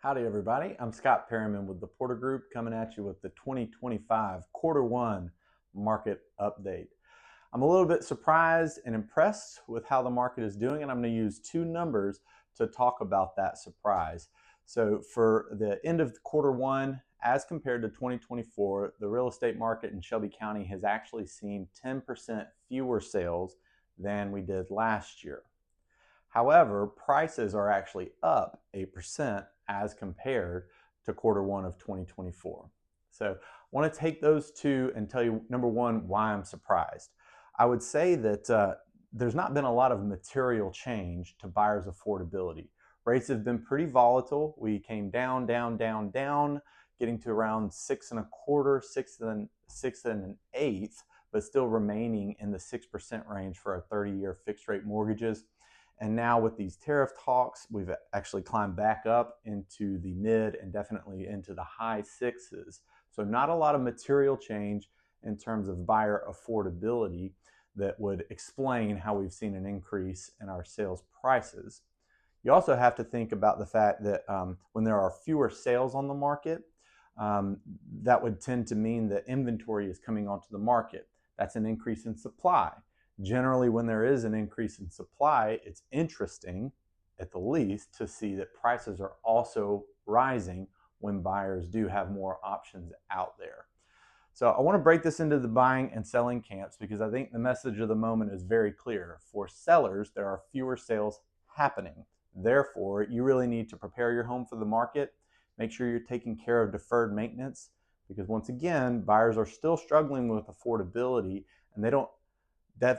Howdy everybody, I'm Scott Perryman with the Porter Group coming at you with the 2025 quarter one market update. I'm a little bit surprised and impressed with how the market is doing, and I'm going to use two numbers to talk about that surprise. So for the end of quarter one, as compared to 2024, the real estate market in Shelby County has actually seen 10% fewer sales than we did last year. However, prices are actually up 8% as compared to quarter one of 2024. So I want to take those two and tell you, number one, why I'm surprised. I would say that there's not been a lot of material change to buyers' affordability. Rates have been pretty volatile. We came down, getting to around 6.25, six and an eighth, but still remaining in the 6% range for our 30-year fixed rate mortgages. And now with these tariff talks, we've actually climbed back up into the mid and definitely into the high sixes. So not a lot of material change in terms of buyer affordability that would explain how we've seen an increase in our sales prices. You also have to think about the fact that when there are fewer sales on the market, that would tend to mean that inventory is coming onto the market. That's an increase in supply. Generally, when there is an increase in supply, it's interesting, at the least, to see that prices are also rising when buyers do have more options out there. So I want to break this into the buying and selling camps because I think the message of the moment is very clear. For sellers, there are fewer sales happening. Therefore, you really need to prepare your home for the market. Make sure you're taking care of deferred maintenance because once again, buyers are still struggling with affordability and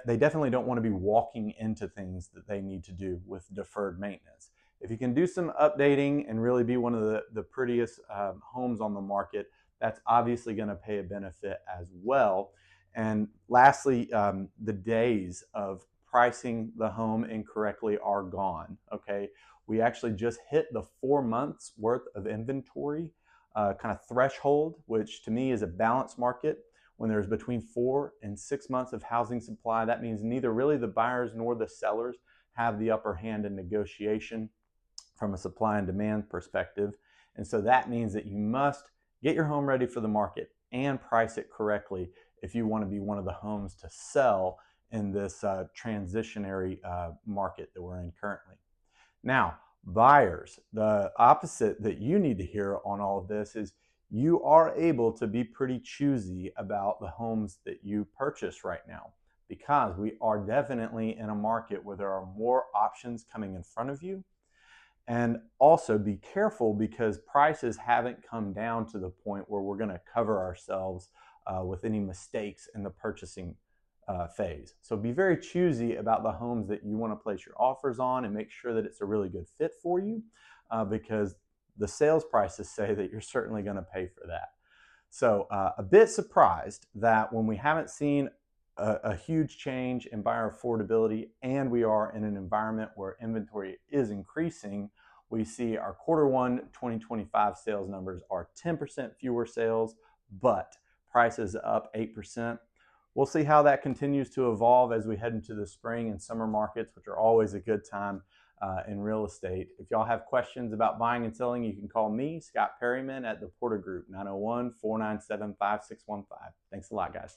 they definitely don't want to be walking into things that they need to do with deferred maintenance. If you can do some updating and really be one of the prettiest homes on the market, that's obviously going to pay a benefit as well. And lastly, the days of pricing the home incorrectly are gone. Okay, we actually just hit the 4 months worth of inventory kind of threshold, which to me is a balanced market. When there's between 4 and 6 months of housing supply, that means neither really the buyers nor the sellers have the upper hand in negotiation from a supply and demand perspective. And so that means that you must get your home ready for the market and price it correctly if you want to be one of the homes to sell in this transitionary market that we're in currently. Now, buyers, the opposite that you need to hear on all of this is you are able to be pretty choosy about the homes that you purchase right now because we are definitely in a market where there are more options coming in front of you. And also be careful because prices haven't come down to the point where we're going to cover ourselves with any mistakes in the purchasing phase. So be very choosy about the homes that you want to place your offers on and make sure that it's a really good fit for you because the sales prices say that you're certainly going to pay for that. So a bit surprised that when we haven't seen a huge change in buyer affordability and we are in an environment where inventory is increasing, we see our quarter one 2025 sales numbers are 10% fewer sales, but prices up 8%. We'll see how that continues to evolve as we head into the spring and summer markets, which are always a good time in real estate. If y'all have questions about buying and selling, you can call me, Scott Perryman, at the Porter Group, 901-497-5615. Thanks a lot, guys.